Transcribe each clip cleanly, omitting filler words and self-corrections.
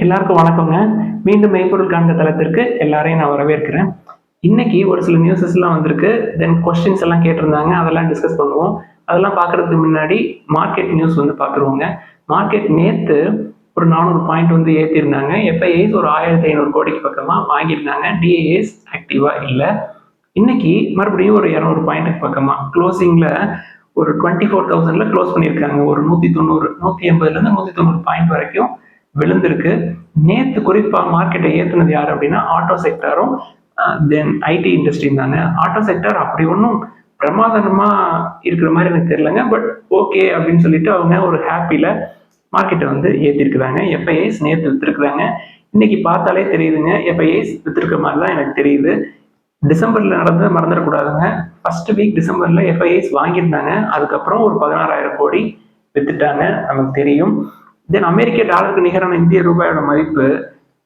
எல்லாருக்கும் வணக்கங்க. மீண்டும் மெய்ப்பொருள் காண்க தளத்திற்கு எல்லாரையும் நான் வரவேற்கிறேன். இன்னைக்கு ஒரு சில நியூஸஸ்லாம் வந்திருக்கு. கொஸ்டின்ஸ் எல்லாம் கேட்டிருந்தாங்க. அதெல்லாம் டிஸ்கஸ் பண்ணுவோம். அதெல்லாம் பார்க்கறதுக்கு முன்னாடி மார்க்கெட் நியூஸ் பார்த்துருவோங்க. மார்க்கெட் நேத்து ஒரு 400 பாயிண்ட் ஏத்தியிருந்தாங்க. எஃப்ஐஐஸ் ஒரு 1500 கோடிக்கு பக்கமா வாங்கியிருந்தாங்க. டிஐஏஸ் ஆக்டிவா இல்ல. இன்னைக்கு மறுபடியும் ஒரு 200 பாயிண்ட்டுக்கு பக்கமா க்ளோசிங்ல ஒரு 24,000ல க்ளோஸ் பண்ணியிருக்காங்க. ஒரு 190 180லேருந்து 190 பாயிண்ட் வரைக்கும் விழுந்திருக்கு. நேத்து குறிப்பா மார்க்கெட்டை ஏத்துனது யாரு அப்படின்னா ஆட்டோ செக்டாரும் தென் ஐடி இண்டஸ்ட்ரியும் தாங்க. ஆட்டோ செக்டார் அப்படி ஒன்றும் பிரமாதமா இருக்கிற மாதிரி எனக்கு தெரியலங்க. பட் ஓகே அப்படின்னு சொல்லிட்டு அவங்க ஒரு ஹாப்பியில மார்க்கெட்டை ஏற்றிருக்கிறாங்க. எஃப்ஐஐஸ் நேற்று வித்துருக்குறாங்க. இன்னைக்கு பார்த்தாலே தெரியுதுங்க, எஃப்ஐஐஸ் வித்துருக்க மாதிரி தான் எனக்கு தெரியுது. டிசம்பர்ல நடந்தது மறந்துடக்கூடாதுங்க. ஃபர்ஸ்ட் வீக் டிசம்பர்ல எஃப்ஐஐஸ் வாங்கியிருந்தாங்க. அதுக்கப்புறம் ஒரு 16,000 கோடி வித்துட்டாங்க, நமக்கு தெரியும். தென் அமெரிக்க டாலருக்கு நிகரான இந்திய ரூபாயோட மதிப்பு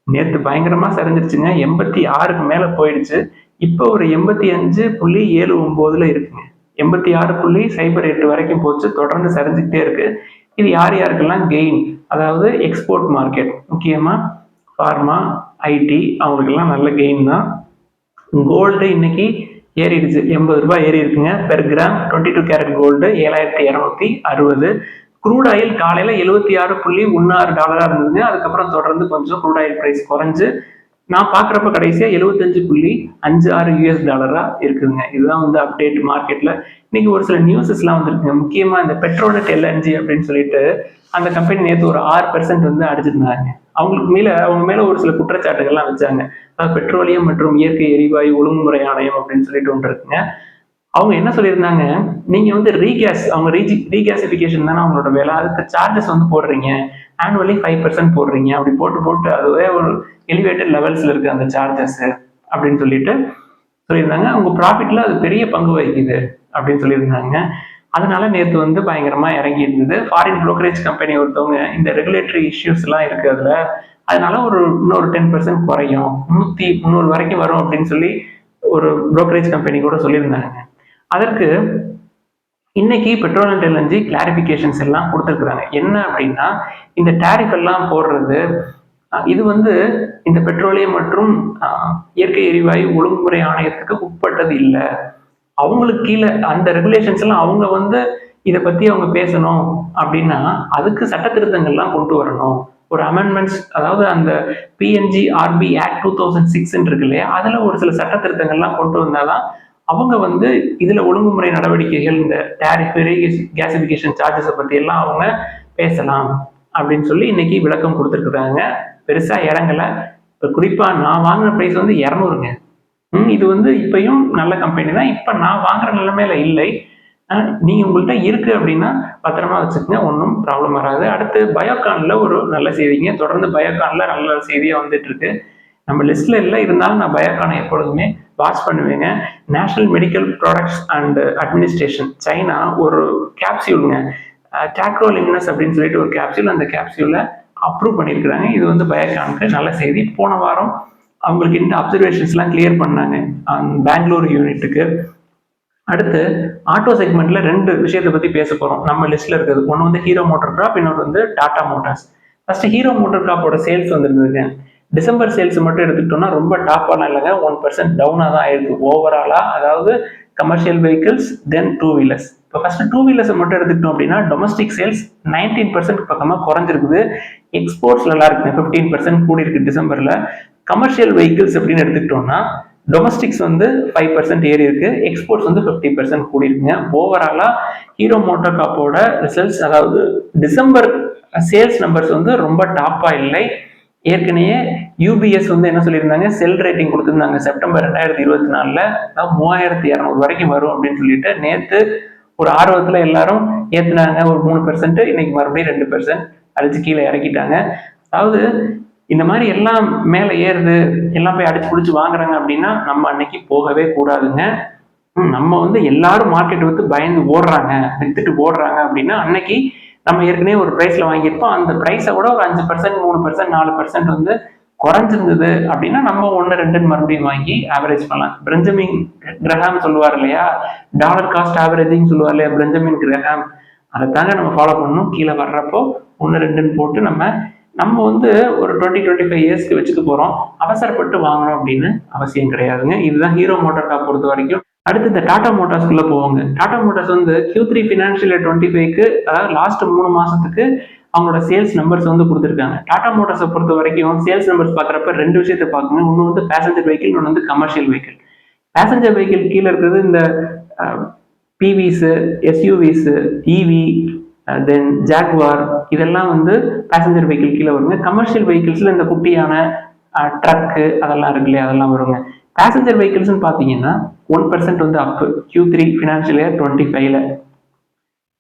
நேற்று பயங்கரமா சரிஞ்சிருச்சுங்க. 86க்கு மேல போயிடுச்சு. இப்போ ஒரு 85.79ல இருக்குங்க. 86.08 வரைக்கும் போச்சு. தொடர்ந்து சரிஞ்சுக்கிட்டே இருக்கு. இது யார் யாருக்கெல்லாம் கெயின், அதாவது எக்ஸ்போர்ட் மார்க்கெட், முக்கியமா ஃபார்மா, ஐடி, அவங்களுக்கெல்லாம் நல்ல கெயின் தான். கோல்டு இன்னைக்கு ஏறிடுச்சு. 80 ரூபாய் ஏறி இருக்குங்க per gram. 22 carat gold 7,260. Crude oil காலையில $76.16 இருந்ததுங்க. அதுக்கப்புறம் தொடர்ந்து கொஞ்சம் க்ரூட் ஆயில் பிரைஸ் குறைஞ்சு நான் பாக்குறப்ப கடைசியா $75.56 இருக்குதுங்க. இதுதான் அப்டேட் மார்க்கெட்ல. இன்னைக்கு ஒரு சில நியூஸஸ்லாம் வந்திருக்குங்க. முக்கியமா இந்த பெட்ரோநெட் எல்என்ஜி அப்படின்னு சொல்லிட்டு அந்த கம்பெனி நேற்று ஒரு 6% அடிச்சிருந்தாங்க. அவங்க மேல ஒரு சில குற்றச்சாட்டுகள்லாம் வச்சாங்க. அதாவது பெட்ரோலியம் மற்றும் இயற்கை எரிவாயு ஒழுங்குமுறை ஆணையம் அப்படின்னு சொல்லிட்டு ஒன்று இருக்குங்க. அவங்க என்ன சொல்லியிருந்தாங்க, நீங்க அவங்க ரீகேசிபிகேஷன் தானே அவங்களோட வேலை. அதுக்கு சார்ஜஸ் போடுறீங்க, ஆனுவலி 5% போடுறீங்க. அப்படி போட்டு அதுவே ஒரு எலிவேட்டட் லெவல்ஸ்ல இருக்கு அந்த சார்ஜஸ் அப்படின்னு சொல்லியிருந்தாங்க. அவங்க ப்ராஃபிட்ல அது பெரிய பங்கு வகிக்குது அப்படின்னு சொல்லியிருந்தாங்க. அதனால நேற்று பயங்கரமா இறங்கி இருந்தது. ஃபாரின் புரோக்கரேஜ் கம்பெனி ஒருத்தவங்க இந்த ரெகுலேட்டரி இஷ்யூஸ் எல்லாம் இருக்கு அதுல, அதனால இன்னொரு 10% குறையும், 300 வரைக்கும் வரும் அப்படின்னு சொல்லி ஒரு புரோக்கரேஜ் கம்பெனி கூட சொல்லியிருந்தாங்க. அதற்கு இன்னைக்கு பெட்ரோல் அண்ட் எல்என்ஜி கிளாரிபிகேஷன்ஸ் எல்லாம் கொடுத்துருக்குறாங்க. என்ன அப்படின்னா, இந்த டேரிஃப் எல்லாம் போடுறது இது இந்த பெட்ரோலியம் மற்றும் இயற்கை எரிவாயு ஒழுங்குமுறை ஆணையத்துக்கு உட்பட்டது இல்லை. அவங்களுக்கு கீழே அந்த ரெகுலேஷன்ஸ் எல்லாம் அவங்க இதை பத்தி அவங்க பேசணும் அப்படின்னா அதுக்கு சட்ட திருத்தங்கள்லாம் கொண்டு வரணும். ஒரு அமெண்ட்மெண்ட்ஸ், அதாவது அந்த பிஎன்ஜிஆர்பி ஆக்ட் 2006 இருக்கு இல்லையா, அதுல ஒரு சில சட்ட திருத்தங்கள்லாம் கொண்டு வந்தாதான் அவங்க இதுல ஒழுங்குமுறை நடவடிக்கைகள், இந்த டேரிஃப், கேசிபிகேஷன் சார்ஜஸை பத்தி எல்லாம் அவங்க பேசலாம் அப்படின்னு சொல்லி இன்னைக்கு விளக்கம் கொடுத்துருக்குறாங்க. பெருசா இறங்கல. இப்ப குறிப்பா நான் வாங்கின பிரைஸ் 200ங்க. இது இப்பயும் நல்ல கம்பெனி தான். இப்ப நான் வாங்குற நிலைமையில இல்லை. நீங்க உங்கள்கிட்ட இருக்கு அப்படின்னா பத்திரமா வச்சுக்கோங்க, ஒன்றும் ப்ராப்ளம் வராது. அடுத்து பயோகான்ல ஒரு நல்ல செய்திங்க. தொடர்ந்து பயோகான்ல நல்ல செய்தியா வந்துட்டு இருக்கு. நம்ம லிஸ்ட்ல இல்லை, இருந்தாலும் நான் பயோகானை எப்பொழுதுமே வாட்ச் பண்ணுவேங்க. National medical products and administration China ஒரு கேப்சியூலுங்க, டாக்ரோலிம்னஸ் அப்படின்னு சொல்லிட்டு ஒரு கேப்சியூல், அந்த கேப்சியூலை அப்ரூவ் பண்ணியிருக்கிறாங்க. இது பயோகானுக்கு நல்ல செய்தி. போன வாரம் அவங்களுக்கு இந்த அப்சர்வேஷன்ஸ்லாம் கிளியர் பண்ணாங்க பெங்களூர் யூனிட்டுக்கு. அடுத்து ஆட்டோ செக்மெண்ட்ல 2 விஷயத்தை பத்தி பேச போறோம். நம்ம லிஸ்ட்ல இருக்குது. ஒன்று ஹீரோ மோட்டார் கார்ப், இன்னொரு Tata motors. First hero motor கார்ப்போட சேல்ஸ் வந்திருந்ததுங்க. டிசம்பர் சேல்ஸ் மட்டும் எடுத்துக்கிட்டோம்னா ரொம்ப டாப்பாலாம் இல்லைங்க. 1% டவுனாக தான் ஆயிருக்கு ஓவராலா. அதாவது கமர்ஷியல் வெஹிக்கிள்ஸ், தென் 2 வீலர்ஸ். இப்போ ஃபர்ஸ்ட் 2 வீலர்ஸ் மட்டும் எடுத்துக்கிட்டோம் அப்படின்னா டொமஸ்டிக் சேல்ஸ் 19% பக்கமா குறைஞ்சிருக்குது. எக்ஸ்போர்ட்ஸ் நல்லா இருக்குங்க, 15% கூடி இருக்கு டிசம்பர்ல. கமர்ஷியல் வெஹிக்கிள்ஸ் அப்படின்னு எடுத்துக்கிட்டோம்னா டொமஸ்டிக்ஸ் 5% ஏறி இருக்கு, எக்ஸ்போர்ட்ஸ் 50% கூடி இருக்குங்க. ஓவராலா ஹீரோ மோட்டார் கார்ப்போட ரிசல்ட்ஸ், அதாவது டிசம்பர் சேல்ஸ் நம்பர்ஸ் ரொம்ப டாப்பா இல்லை. ஏற்கனவே யூபிஎஸ் என்ன சொல்லியிருந்தாங்க, செல் ரேட்டிங் கொடுத்துருந்தாங்க செப்டம்பர் 2024ல 3200 வரைக்கும் வரும் அப்படின்னு சொல்லிட்டு. நேற்று ஒரு ஆர்வத்துல எல்லாரும் ஏத்துனாங்க ஒரு 3%. இன்னைக்கு மறுபடியும் 2% அடிச்சு கீழே இறக்கிட்டாங்க. அதாவது இந்த மாதிரி எல்லாம் மேல ஏறுது, எல்லாம் போய் அடிச்சு பிடிச்சி வாங்குறாங்க அப்படின்னா நம்ம அன்னைக்கு போகவே கூடாதுங்க. நம்ம எல்லாரும் மார்க்கெட் பயந்து ஓடுறாங்க, வித்துட்டு ஓடுறாங்க அப்படின்னா அன்னைக்கு நம்ம ஏற்கனவே ஒரு பிரைஸ்ல வாங்கியிருப்போம். அந்த பிரைஸை விட ஒரு 5%, 3%, 4% குறைஞ்சிருந்தது அப்படின்னா நம்ம 1-2 மறுபடியும் வாங்கி ஆவரேஜ் பண்ணலாம். பெஞ்சமின் கிரஹாம் சொல்லுவார் இல்லையா, டாலர் காஸ்ட் ஆவரேஜிங் சொல்லுவார் இல்லையா பெஞ்சமின் கிரஹாம், அதை தாங்க நம்ம ஃபாலோ பண்ணணும். கீழே வர்றப்போ 1-2 போட்டு நம்ம நம்ம வந்து ஒரு 20-25 இயர்ஸ்க்கு வச்சுக்க போகிறோம், அவசரப்பட்டு வாங்கணும் அப்படின்னு அவசியம் கிடையாதுங்க. இதுதான் ஹீரோ மோட்டார் கார்ப் பொறுத்த வரைக்கும். அடுத்து இந்த டாடா மோட்டார்ஸ்குள்ள போவாங்க. டாடா மோட்டார்ஸ் வந்து Q3 ஃபினான்ஷியல் இயர் 25க்கு அதாவது லாஸ்ட் 3 மாசத்துக்கு அவங்களோட சேல்ஸ் நம்பர்ஸ் வந்து கொடுத்துருக்காங்க. டாடா மோட்டார்ஸை பொறுத்த வரைக்கும் சேல்ஸ் நம்பர்ஸ் பார்க்குறப்ப 2 விஷயத்தை பார்க்கணும். ஒன்று வந்து பேசஞ்சர் வெஹிக்கிள், இன்னொன்று வந்து கமர்ஷியல் வெஹிக்கிள். பேசஞ்சர் வெஹிக்கிள் கீழே இருக்கிறது இந்த பிவிஸ், எஸ்யூவிஸ், இவி, தென் ஜாக்வார், இதெல்லாம் வந்து பேசஞ்சர் வெஹிக்கிள் கீழே வருங்க. கமர்ஷியல் வெஹிக்கிள்ஸ்ல இந்த குட்டியான ட்ரக்கு அதெல்லாம் இருக்கு இல்லையா, அதெல்லாம் வருங்க. பேசஞ்சர் வெஹிக்கிள்ஸ்னு பார்த்தீங்கன்னா 1% வந்து அப் Q3 ஃபினான்ஷியல் இயர் 25ல,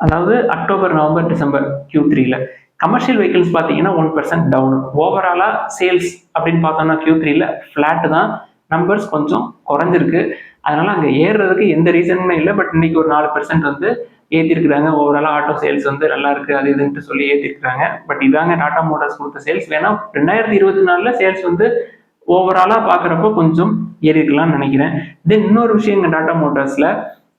அதாவது அக்டோபர், நவம்பர், டிசம்பர் Q3ல. கமர்ஷியல் வெஹிக்கிள்ஸ் பார்த்தீங்கன்னா 1% டவுன். ஓவராலா சேல்ஸ் அப்படின்னு பார்த்தோம்னா Q3ல ஃபிளாட் தான், நம்பர்ஸ் கொஞ்சம் குறைஞ்சிருக்கு. அதனால அங்கே ஏறுறதுக்கு எந்த ரீசனுமே இல்லை. பட் இன்னைக்கு ஒரு 4% வந்து ஏற்றிருக்கிறாங்க. ஓவராலாக ஆட்டோ சேல்ஸ் வந்து நல்லா இருக்கு அது இதுன்ட்டு சொல்லி ஏற்றிருக்கிறாங்க. பட் இதாங்க டாடா மோட்டார்ஸ் கொடுத்த சேல்ஸ். வேணா 2024 சேல்ஸ் வந்து ஓவராலாக பார்க்குறப்போ கொஞ்சம் ஏறி இருக்கலாம்னு நினைக்கிறேன். தென் இன்னொரு விஷயம் டாடா மோட்டார்ஸில்,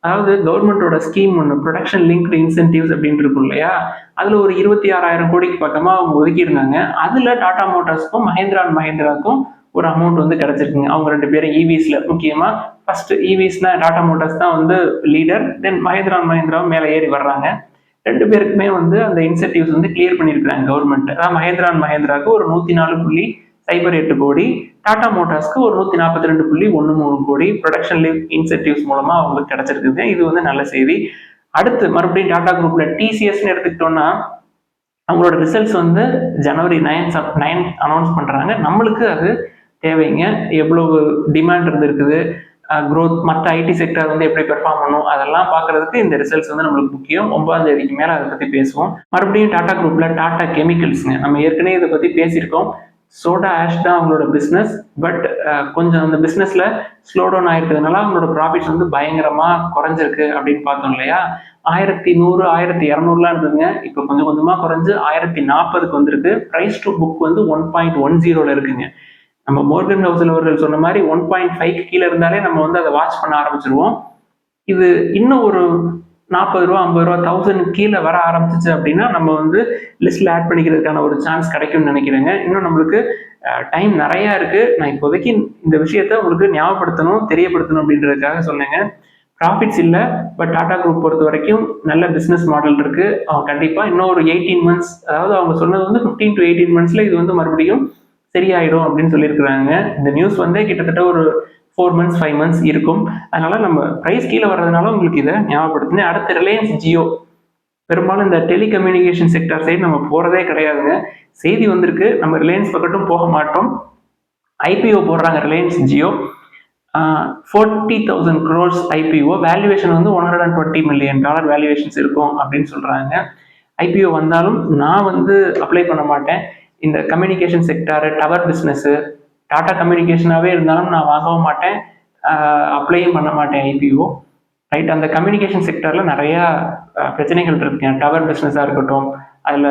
அதாவது கவர்மெண்டோட ஸ்கீம் ஒன்று ப்ரொடக்ஷன் லிங்க்டு இன்சென்டிவ்ஸ் அப்படின்னு இருக்கும் இல்லையா, அதில் ஒரு 26,000 கோடிக்கு பக்கமாக அவங்க ஒதுக்கியிருந்தாங்க. அதில் டாடா மோட்டார்ஸ்க்கும் மஹேந்திரா அண்ட் மஹேந்திராவுக்கும் ஒரு அமௌண்ட் வந்து கிடைச்சிருக்குங்க. அவங்க 2 பேரும் இவிஸ்ல, முக்கியமா ஃபர்ஸ்ட் இவிஸ்னா டாடா மோட்டார்ஸ் தான் வந்து லீடர், தென் மஹேந்திரா அண்ட் மஹேந்திராவும் மேலே ஏறி வர்றாங்க. 2 பேருக்குமே வந்து அந்த இன்சென்டிவ்ஸ் வந்து கிளியர் பண்ணியிருக்காங்க கவர்மெண்ட். அதாவது மஹேந்திரா அண்ட் மஹேந்திராவுக்கு ஒரு 104.08 கோடி, டாடா மோட்டார்ஸ்க்கு ஒரு 142.13 கோடி ப்ரொடக்ஷன் லிங்க் இன்சென்டிவ்ஸ் மூலமா அவங்களுக்கு கிடைச்சிருக்குது. இது வந்து நல்ல செய்தி. அடுத்து மறுபடியும் டாடா குரூப்ல டிசிஎஸ்ன்னு எடுத்துக்கிட்டோம்னா, அவங்களோட ரிசல்ட்ஸ் வந்து ஜனவரி 9 அனௌன்ஸ் பண்றாங்க. நம்மளுக்கு அது தேவைங்க. எவ்வளவு டிமாண்ட் இருந்திருக்குது, க்ரோத், மற்ற ஐடி செக்டர் வந்து எப்படி பெர்ஃபார்ம் பண்ணும், அதெல்லாம் பார்க்கறதுக்கு இந்த ரிசல்ட்ஸ் வந்து நம்மளுக்கு முக்கியம். 9ஆம் தேதிக்கு மேலே அதை பற்றி பேசுவோம். மறுபடியும் டாடா குரூப்ல டாடா கெமிக்கல்ஸ்ங்க, நம்ம ஏற்கனவே இதை பற்றி பேசியிருக்கோம். சோடா ஆஷ் தான் அவங்களோட பிஸ்னஸ். பட் கொஞ்சம் அந்த பிஸ்னஸ்ல ஸ்லோ டவுன் ஆயிருக்கிறதுனால அவங்களோட ப்ராஃபிட்ஸ் வந்து பயங்கரமா குறைஞ்சிருக்கு அப்படின்னு பார்த்தோம் இல்லையா. 1100, 1200லாம் இருந்ததுங்க. இப்போ கொஞ்சம் கொஞ்சமா குறைஞ்சு 1040க்கு வந்திருக்கு. பிரைஸ் டு புக் வந்து 1.10ல இருக்குங்க. நம்ம மோர்கன் ஹவுசல் அவர்கள் சொன்ன மாதிரி 1.5க்கு கீழே இருந்தாலே நம்ம வந்து அதை வாட்ச் பண்ண ஆரம்பிச்சிருவோம். இது இன்னும் ஒரு 40 ரூபா, 50 ரூபா, 1000 கீழே வர ஆரம்பிச்சிச்சு அப்படின்னா நம்ம வந்து லிஸ்ட்ல ஆட் பண்ணிக்கிறதுக்கான ஒரு சான்ஸ் கிடைக்கும்னு நினைக்கிறேங்க. இன்னும் நம்மளுக்கு டைம் நிறைய இருக்கு. நான் இப்போதைக்கு இந்த விஷயத்த உங்களுக்கு ஞாபகப்படுத்தணும், தெரியப்படுத்தணும் அப்படின்றதுக்காக சொன்னேங்க. ப்ராஃபிட்ஸ் இல்லை, பட் டாடா குரூப் பொறுத்த வரைக்கும் நல்ல பிஸ்னஸ் மாடல் இருக்கு. அவங்க கண்டிப்பா இன்னும் ஒரு 18 மந்த்ஸ், அதாவது அவங்க சொன்னது வந்து 15 to 18 மந்த்ஸ்ல இது வந்து மறுபடியும் சரியாயிடும் அப்படின்னு சொல்லியிருக்கிறாங்க. இந்த நியூஸ் வந்து கிட்டத்தட்ட ஒரு 4 மந்த்ஸ் 5 மந்த்ஸ் இருக்கும். அதனால நம்ம பிரைஸ் கீழே வர்றதுனால உங்களுக்கு இதை ஞாபகப்படுத்தினேன். அடுத்து ரிலையன்ஸ் ஜியோ. பெரும்பாலும் இந்த டெலிகம்யூனிகேஷன் செக்டர் சைடு நம்ம போறதே கிடையாதுங்க. செய்தி வந்திருக்கு, நம்ம ரிலையன்ஸ் பக்கட்டும் போக மாட்டோம். ஐபிஓ போடுறாங்க Reliance Jio. 40,000 crores IPO. Valuation வந்து $120 million வேல்யூவேஷன்ஸ் இருக்கும் அப்படின்னு சொல்றாங்க. ஐபிஓ வந்தாலும் நான் வந்து அப்ளை பண்ண மாட்டேன். இந்த communication sector, tower business, Tata கம்யூனிகேஷனாகவே இருந்தாலும் நான் வாங்கவும் மாட்டேன், அப்ளையும் பண்ண மாட்டேன் ஐபிஓ. ரைட், அந்த கம்யூனிகேஷன் செக்டரில் நிறையா பிரச்சனைகள் இருக்குங்க. டவர் பிஸ்னஸாக இருக்கட்டும், அதில்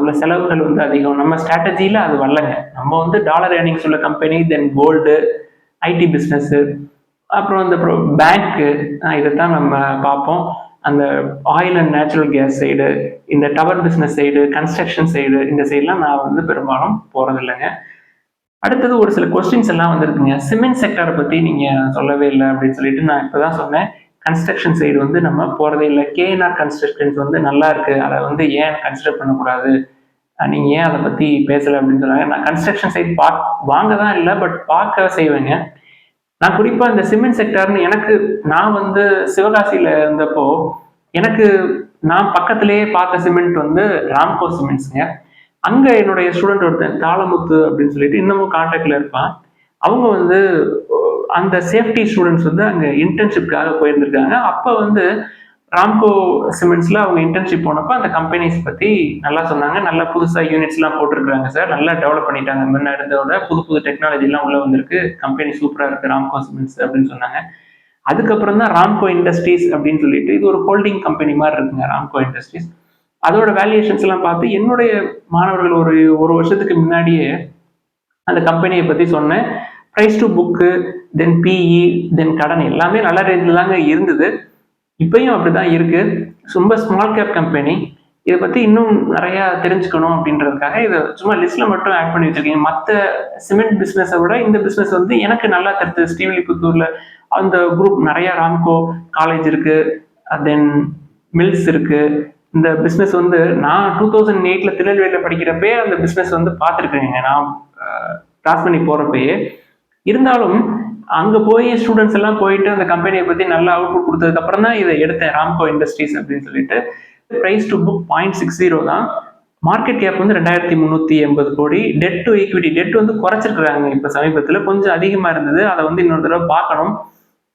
உள்ள செலவுகள் வந்து அதிகம். நம்ம ஸ்ட்ராட்டஜியில் அது வரலங்க. நம்ம வந்து டாலர் ஏர்னிங்ஸ் உள்ள company, then gold, IT business, அப்புறம் இந்த பேங்க்கு, இதைத்தான் நம்ம பார்ப்போம். அந்த oil and natural gas side, இந்த tower business side, construction side, இந்த சைட்லாம் நான் வந்து பெரும்பாலும் போகிறது இல்லைங்க. அடுத்தது ஒரு சில கொஸ்டின்ஸ் எல்லாம் வந்துருக்குங்க. சிமெண்ட் செக்டரை பற்றி நீங்கள் சொல்லவே இல்லை அப்படின்னு சொல்லிட்டு நான் இப்போ தான் சொன்னேன். கன்ஸ்ட்ரக்ஷன் சைடு வந்து நம்ம போகிறதே இல்லை. கேஎன்ஆர் கன்ஸ்ட்ரக்ஷன்ஸ் வந்து நல்லா இருக்குது, அதை வந்து ஏன் கன்சிடர் பண்ணக்கூடாது, நீங்கள் ஏன் அதை பற்றி பேசலை அப்படின்னு சொன்னாங்க. நான் கன்ஸ்ட்ரக்ஷன் சைடு வாங்க தான் இல்லை, பட் பார்க்க செய்வேங்க. நான் குறிப்பாக இந்த சிமெண்ட் செக்டர்னு நான் வந்து சிவகாசியில் இருந்தப்போ நான் பக்கத்திலேயே பார்த்த சிமெண்ட் வந்து ராம்கோ சிமெண்ட்ஸுங்க. அங்கே என்னுடைய ஸ்டூடெண்ட் ஒருத்தன் தாளமுத்து அப்படின்னு சொல்லிட்டு இன்னமும் கான்டாக்டில் இருப்பான். அவங்க வந்து அந்த சேஃப்டி ஸ்டூடெண்ட்ஸ் வந்து அங்கே இன்டர்ன்ஷிப்காக போயிருந்திருக்காங்க. அப்போ வந்து ராம்கோ சிமெண்ட்ஸில் அவங்க இன்டர்ன்ஷிப் போனப்போ அந்த கம்பெனிஸ் பற்றி நல்லா சொன்னாங்க. நல்லா புதுசாக யூனிட்ஸ்லாம் போட்டிருக்காங்க சார், நல்லா டெவலப் பண்ணிட்டாங்க, முன்ன இருந்ததோட புது புது டெக்னாலஜிலாம் உள்ளே வந்திருக்கு, கம்பெனி சூப்பராக இருக்குது ராம்கோ சிமெண்ட்ஸ் அப்படின்னு சொன்னாங்க. அதுக்கப்புறம் தான் ராம்கோ இண்டஸ்ட்ரீஸ் அப்படின்னு சொல்லிட்டு, இது ஒரு ஹோல்டிங் கம்பெனி மாதிரி இருக்குங்க ராம்கோ இண்டஸ்ட்ரீஸ். அதோட வேல்யூவேஷன்ஸ் எல்லாம் பார்த்து என்னுடைய மாணவர்கள் ஒரு வருஷத்துக்கு முன்னாடியே அந்த கம்பெனியை பற்றி சொன்னேன். Price to book, then PE, then கடன் எல்லாமே நல்ல ரேஞ்சில் தாங்க இருந்தது. இப்பயும் அப்படிதான் இருக்கு. ரொம்ப ஸ்மால் கேப் கம்பெனி. இதை பற்றி இன்னும் நிறையா தெரிஞ்சுக்கணும் அப்படின்றதுக்காக இதை சும்மா லிஸ்ட்டில் மட்டும் ஆட் பண்ணி வச்சுருக்கீங்க. மற்ற சிமெண்ட் பிஸ்னஸை விட இந்த பிஸ்னஸ் வந்து எனக்கு நல்லா தெரிஞ்சது. ஸ்ரீவில்லிபுத்தூரில் அந்த குரூப் நிறையா ராம்கோ காலேஜ் இருக்குது, தென் மில்ஸ் இருக்குது. இந்த பிஸ்னஸ் வந்து நான் 2008 திருநெல்வேலியில் படிக்கிறப்பே அந்த பிஸ்னஸ் வந்து பார்த்துருக்கேங்க. நான் கிராஸ் பண்ணி போகிறப்பயே. இருந்தாலும் அங்கே போய் ஸ்டூடெண்ட்ஸ் எல்லாம் போயிட்டு அந்த கம்பெனியை பற்றி நல்லா அவுட்புட் கொடுத்ததுக்கப்புறம் தான் இதை எடுத்தேன், ராம்கோ இண்டஸ்ட்ரீஸ் அப்படின்னு சொல்லிட்டு. ப்ரைஸ் டு புக் 0.60 தான். மார்க்கெட் கேப் வந்து 2380 கோடி. டெட் டு ஈக்விட்டி, டெட் வந்து குறைச்சிருக்கிறாங்க இப்போ சமீபத்தில், கொஞ்சம் அதிகமாக இருந்தது. அதை வந்து இன்னொரு தடவை பார்க்கணும்.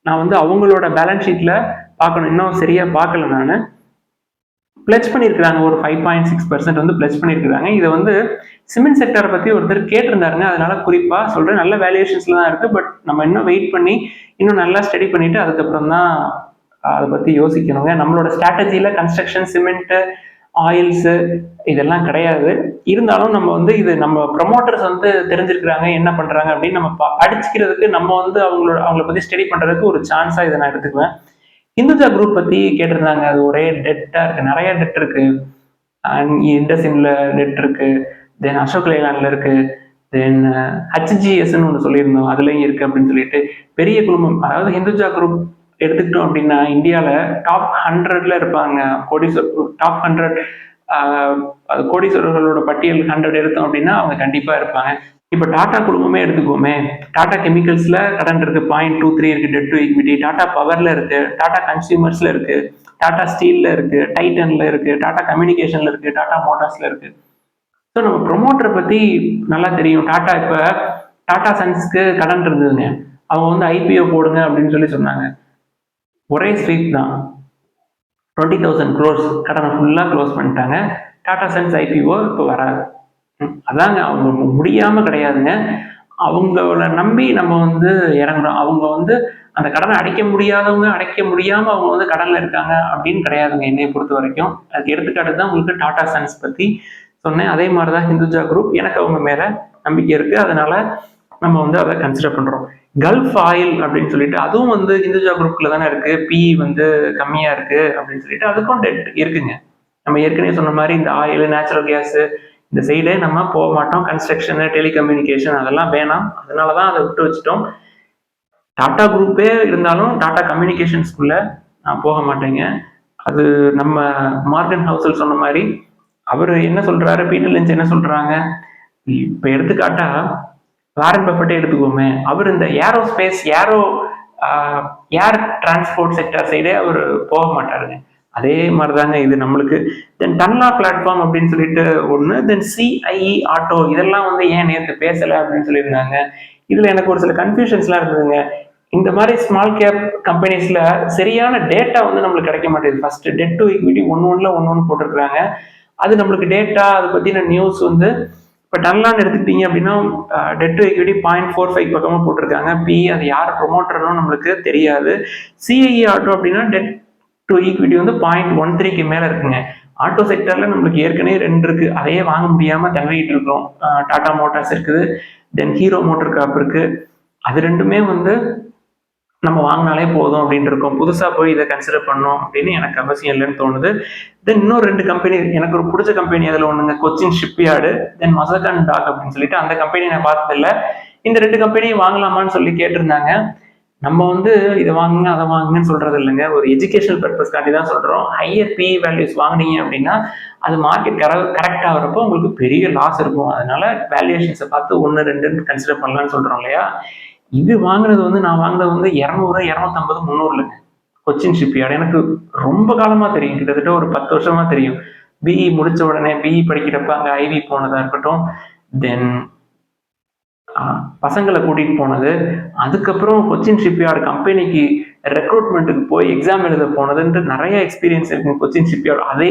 நான் வந்து அவங்களோட பேலன்ஸ் ஷீட்டில் பார்க்கணும், இன்னும் சரியாக பார்க்கல. நான் பிளட்ஜ் பண்ணியிருக்கிறாங்க, ஒரு 5.6% வந்து பிளட்ஜ் பண்ணியிருக்கிறாங்க. இதை வந்து சிமெண்ட் செக்டரை பற்றி ஒருத்தர் கேட்டிருந்தாருங்க, அதனால குறிப்பாக சொல்கிறேன். நல்ல வேல்யூஷன்ஸில் தான் இருக்குது. பட் நம்ம இன்னும் வெயிட் பண்ணி இன்னும் நல்லா ஸ்டடி பண்ணிவிட்டு அதுக்கப்புறம் தான் அதை பற்றி யோசிக்கணுங்க. நம்மளோட ஸ்ட்ராட்டஜியில் கன்ஸ்ட்ரக்ஷன், சிமெண்ட்டு, ஆயில்ஸு இதெல்லாம் கிடையாது. இருந்தாலும் நம்ம வந்து இது நம்ம ப்ரொமோட்டர்ஸ் வந்து தெரிஞ்சிருக்கிறாங்க என்ன பண்ணுறாங்க அப்படின்னு நம்ம படிச்சுக்கிறதுக்கு, நம்ம வந்து அவங்கள பற்றி ஸ்டடி பண்ணுறதுக்கு ஒரு சான்ஸாக இதை நான் எடுத்துக்குவேன். ஹிந்துஜா குரூப் பற்றி கேட்டிருந்தாங்க. அது ஒரே டெட்டாக இருக்குது, நிறைய டெட் இருக்குது. இண்டஸ்இன்ல டெட் இருக்குது, தென் அசோக் லேலாண்டில் இருக்குது, தென் ஹச்ஜிஎஸ்ன்னு ஒன்று சொல்லியிருந்தோம், அதுலேயும் இருக்குது அப்படின்னு சொல்லிட்டு. பெரிய குழுமம், அதாவது ஹிந்துஜா குரூப் எடுத்துக்கிட்டோம் அப்படின்னா இந்தியாவில் டாப் 100ல இருப்பாங்க. டாப் 100 கோடீஸ்வரர்களோட பட்டியல் 100 எடுத்தோம் அப்படின்னா அவங்க கண்டிப்பாக இருப்பாங்க. இப்போ டாடா குழுமமே எடுத்துக்கோமே. டாடா கெமிக்கல்ஸில் கடன் இருக்குது, 0.23 இருக்குது டெட் டு ஈக்விட்டி. டாடா பவரில் இருக்குது, டாடா கன்சியூமர்ஸில் இருக்குது, டாடா ஸ்டீலில் இருக்குது, டைட்டனில் இருக்குது, டாடா கம்யூனிகேஷனில் இருக்குது, டாடா மோட்டார்ஸில் இருக்குது. ஸோ நம்ம ப்ரொமோட்டரை பற்றி நல்லா தெரியும். டாடா இப்போ டாடா சன்ஸ்க்கு கடன் இருந்ததுங்க. அவங்க வந்து ஐபிஓ போடுங்க அப்படின்னு சொல்லி சொன்னாங்க. ஒரே ஸ்வீப் தான், 20,000 crores கடனை ஃபுல்லாக க்ளோஸ் பண்ணிட்டாங்க. டாடா சன்ஸ் ஐபிஓ இப்போ வராது. அதாங்க, அவங்க முடியாமல் கிடையாதுங்க, அவங்கள நம்பி நம்ம வந்து இறங்குறோம். அவங்க வந்து அந்த கடனை அடைக்க முடியாதவங்க, அடைக்க முடியாமல் அவங்க வந்து கடனில் இருக்காங்க அப்படின்னு கிடையாதுங்க என்னையை பொறுத்த வரைக்கும். அதுக்கு எடுத்துக்காட்டு தான் உங்களுக்கு டாடா சன்ஸ் பற்றி சொன்னேன். அதே மாதிரி தான் ஹிந்துஜா குரூப். எனக்கு அவங்க மேலே நம்பிக்கை இருக்குது, அதனால நம்ம வந்து அதை கன்சிடர் பண்ணுறோம். கல்ஃப் ஆயில் அப்படின்னு சொல்லிட்டு அதுவும் வந்து ஹிந்துஜா குரூப்ல தானே இருக்கு. பி வந்து கம்மியா இருக்கு அப்படின்னு சொல்லிட்டு அதுக்கும் டெட் இருக்குங்க. நம்ம ஏற்கனவே சொன்ன மாதிரி இந்த ஆயில், நேச்சுரல் கேஸ் இந்த சைடே நம்ம போக மாட்டோம். கன்ஸ்ட்ரக்ஷனு, டெலிகம்யூனிகேஷன் அதெல்லாம் வேணாம், அதனாலதான் அதை விட்டு வச்சுட்டோம். டாடா குரூப்பே இருந்தாலும் டாடா கம்யூனிகேஷன்ஸ்குள்ள நான் போக மாட்டேங்க. அது நம்ம மார்கன் ஹவுசல் சொன்ன மாதிரி அவர் என்ன சொல்றாரு, பீட்டர் லிஞ்ச் என்ன சொல்றாங்க. இப்ப எடுத்துக்காட்டா வாரன் பஃபெட்டே எடுத்துக்கோமே, அவர் இந்த ஏரோஸ்பேஸ், ஏர் டிரான்ஸ்போர்ட் செக்டர் சைடே அவர் போக மாட்டாருங்க. அதே மாதிரிதாங்க இது நம்மளுக்கு. தென் டன்லா பிளாட்ஃபார்ம் அப்படின்னு சொல்லிட்டு ஒன்று, தென் சிஐஇ ஆட்டோ, இதெல்லாம் வந்து ஏன் நேற்று பேசலை அப்படின்னு சொல்லியிருந்தாங்க. இதுல எனக்கு ஒரு சில கன்ஃபியூஷன்ஸ்லாம் இருந்ததுங்க. இந்த மாதிரி ஸ்மால் கேப் கம்பெனிஸ்ல சரியான டேட்டா வந்து நம்மளுக்கு கிடைக்க மாட்டேங்குது. ஃபர்ஸ்ட் டெட் டு ஈக்விட்டி ஒன்று போட்டிருக்கிறாங்க. அது நம்மளுக்கு டேட்டா, அதை பத்தின நியூஸ் வந்து இப்போ டன்லான்னு எடுத்துக்கிட்டீங்க அப்படின்னா டெட் டு ஈக்விட்டி 0.45 பக்கமாக போட்டிருக்காங்க. பி அது யார் ப்ரொமோட்டர்னும் நம்மளுக்கு தெரியாது. சிஐஇ ஆட்டோ அப்படின்னா டெட் டு ஈக்விட்டி வந்து 0.13க்கு மேலே இருக்குங்க. ஆட்டோ செக்டர்ல நம்மளுக்கு ஏற்கனவே 2 இருக்கு, அதையே வாங்க முடியாம தள்ளிட்டு இருக்கோம். டாடா மோட்டார்ஸ் இருக்குது, தென் ஹீரோ மோட்டர் காப் இருக்கு. அது ரெண்டுமே வந்து நம்ம வாங்கினாலே போதும் அப்படின்னு இருக்கோம். புதுசா போய் இதை கன்சிடர் பண்ணோம் அப்படின்னு எனக்கு அவசியம் இல்லைன்னு தோணுது. தென் இன்னும் 2 கம்பெனி எனக்கு ஒரு பிடிச்ச கம்பெனி அதில் ஒண்ணுங்க, கொச்சின் ஷிப்யார்டு, தென் மசகான் டாக் அப்படின்னு சொல்லிட்டு அந்த கம்பெனி நான் பார்த்ததில்ல. இந்த 2 கம்பெனியும் வாங்கலாமான்னு சொல்லி கேட்டிருந்தாங்க. நம்ம வந்து இதை வாங்குங்க அதை வாங்குங்கன்னு சொல்றது இல்லைங்க, ஒரு எஜுகேஷனல் பர்பஸ்க்காண்டி தான் சொல்றோம். ஹையர் பி வேல்யூஸ் வாங்கினீங்க அப்படின்னா அது மார்க்கெட் கரெக்டாக வரப்போ உங்களுக்கு பெரிய லாஸ் இருக்கும். அதனால வேல்யூஷன்ஸை பார்த்து 1, 2 கன்சிடர் பண்ணலாம்னு சொல்றோம் இல்லையா. இது வாங்கினது வந்து நான் வாங்கினது வந்து 200, 250, 300 கொச்சின் ஷிப்யார்டு. எனக்கு ரொம்ப காலமா தெரியும், கிட்டத்தட்ட ஒரு 10 வருஷமா தெரியும். பிஇ முடிச்ச உடனே, பிஇ படிக்கிறப்ப அங்கே ஐவி போனதா இருக்கட்டும், தென் பசங்களை கூட்டிட்டு போனது, அதுக்கப்புறம் கொச்சின் ஷிப்யார்டு கம்பெனிக்கு ரெக்ரூட்மெண்ட்டுக்கு போய் எக்ஸாம் எழுத போனதுன்ட்டு நிறைய எக்ஸ்பீரியன்ஸ் இருக்கு கொச்சின் ஷிப்யார்டு.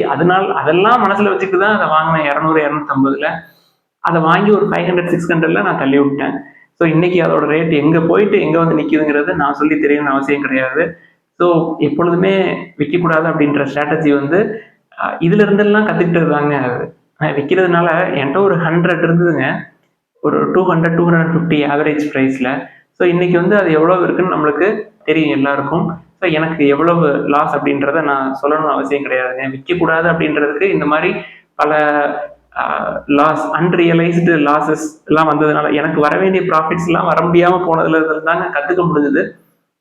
அதெல்லாம் மனசுல வச்சுட்டு தான் அதை வாங்கினேன் 200, 250. அதை வாங்கி ஒரு 500, 600ல நான் தள்ளி விட்டேன். ஸோ இன்னைக்கு அதோட ரேட் எங்கே போயிட்டு எங்கே வந்து நிற்கிதுங்கிறது நான் சொல்லி தெரியணும்னு அவசியம் கிடையாது. ஸோ எப்பொழுதுமே விற்கக்கூடாது அப்படின்ற ஸ்ட்ராட்டஜி வந்து இதுல இருந்தெல்லாம் கற்றுக்கிட்டது தாங்க. அது விற்கிறதுனால என்கிட்ட ஒரு 100 இருந்ததுங்க, ஒரு 200, 250 ஆவரேஜ் ப்ரைஸில். ஸோ இன்னைக்கு வந்து அது எவ்வளோ இருக்குன்னு நம்மளுக்கு தெரியும் எல்லாருக்கும். ஸோ எனக்கு எவ்வளவு லாஸ் அப்படின்றத நான் சொல்லணும்னு அவசியம் கிடையாதுங்க. விற்கக்கூடாது அப்படின்றதுக்கு இந்த மாதிரி பல லாஸ், அன்ரியலைஸ்டு லாஸஸ் எல்லாம் வந்ததுனால எனக்கு வர வேண்டிய ப்ராஃபிட்ஸ் எல்லாம் வர முடியாமல் போனதுல தாங்க கற்றுக்க முடிஞ்சது.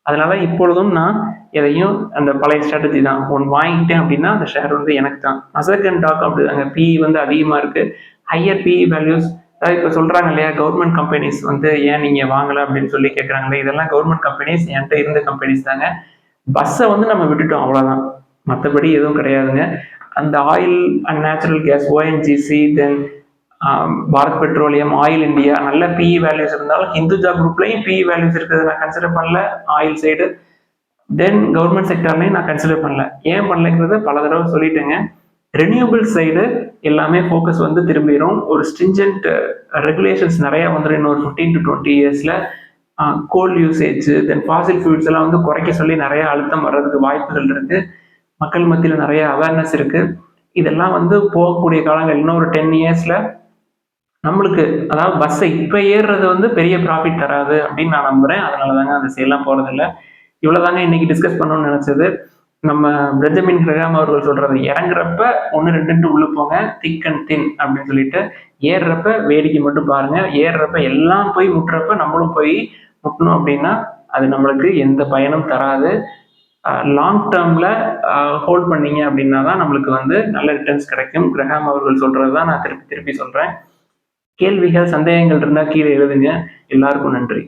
அதனால இப்பொழுதும் நான் எதையும் அந்த பழைய ஸ்ட்ராட்டஜி தான். ஒன்று வாங்கிட்டேன் அப்படின்னா அந்த ஷேர் வந்து எனக்கு தான். நஸ்டாக் அண்ட் டாக் அப்படிதாங்க. பிஇ வந்து அதிகமாக இருக்கு. ஹையர் பிஇ வேல்யூஸ், அதாவது இப்போ சொல்றாங்க இல்லையா, கவர்மெண்ட் கம்பெனிஸ் வந்து ஏன் நீங்க வாங்கல அப்படின்னு சொல்லி கேட்குறாங்களே, இதெல்லாம் கவர்மெண்ட் கம்பெனிஸ், என்கிட்ட இருந்த கம்பெனிஸ் தாங்க. பஸ்ஸை வந்து நம்ம விட்டுட்டோம் அவ்வளோதான், மற்றபடி எதுவும் கிடையாதுங்க. அந்த oil and natural case, ONGC, then Bharat petroleum, oil India, நல்ல பிஇ வேல்யூஸ் இருந்தாலும் ஹிந்துஜா குரூப்லையும் பிஇ வேல்யூஸ் இருக்கிறது நான் கன்சிடர் பண்ணல. ஆயில் சைடு, தென் கவர்மெண்ட் செக்டர்லையும் நான் கன்சிடர் பண்ணல. ஏன் பண்ணலைங்கிறத பல தடவை சொல்லிட்டேங்க. ரெனியூபிள் சைடு எல்லாமே ஃபோக்கஸ் வந்து திரும்பிடும். ஒரு ஸ்ட்ரிஞ்சன்ட் ரெகுலேஷன்ஸ் நிறைய வந்துடும் இன்னொரு 15 to 20 இயர்ஸில். கோல் யூசேஜ், தென் ஃபாசில் ஃபியூல்ஸ் எல்லாம் வந்து குறைக்க சொல்லி நிறைய அழுத்தம் வர்றதுக்கு வாய்ப்புகள் இருக்கு. மக்கள் மத்தியில் நிறைய அவேர்னஸ் இருக்கு. இதெல்லாம் வந்து போகக்கூடிய காலங்கள் இன்னொரு 10 இயர்ஸ்ல நம்மளுக்கு, அதாவது பஸ்ஸை இப்போ ஏறுறது வந்து பெரிய ப்ராஃபிட் தராது அப்படின்னு நான் நம்புறேன். அதனால தாங்க அந்த செயலாம் போறதில்லை. இவ்வளவுதாங்க இன்னைக்கு டிஸ்கஸ் பண்ணணும்னு நினைச்சது. நம்ம பெஞ்சமின் கிரஹாம் அவர்கள் சொல்றது, இறங்குறப்ப 1 2 உள்ள போங்க, திக் அண்ட் தின் அப்படின்னு சொல்லிட்டு, ஏறுறப்ப வேடிக்கை மட்டும் பாருங்க. ஏறுறப்ப எல்லாம் போய் முட்டுறப்ப நம்மளும் போய் முட்டணும் அப்படின்னா அது நம்மளுக்கு எந்த பயனும் தராது. லாங் டேர்ம்ல ஹோல்ட் பண்ணீங்க அப்படின்னா தான் நம்மளுக்கு வந்து நல்ல ரிட்டர்ன்ஸ் கிடைக்கும். கிரஹாம் அவர்கள் சொல்றது தான் நான் திருப்பி திருப்பி சொல்றேன். கேள்விகள், சந்தேகங்கள் இருந்தால் கீழே எழுதுங்க. எல்லாருக்கும் நன்றி.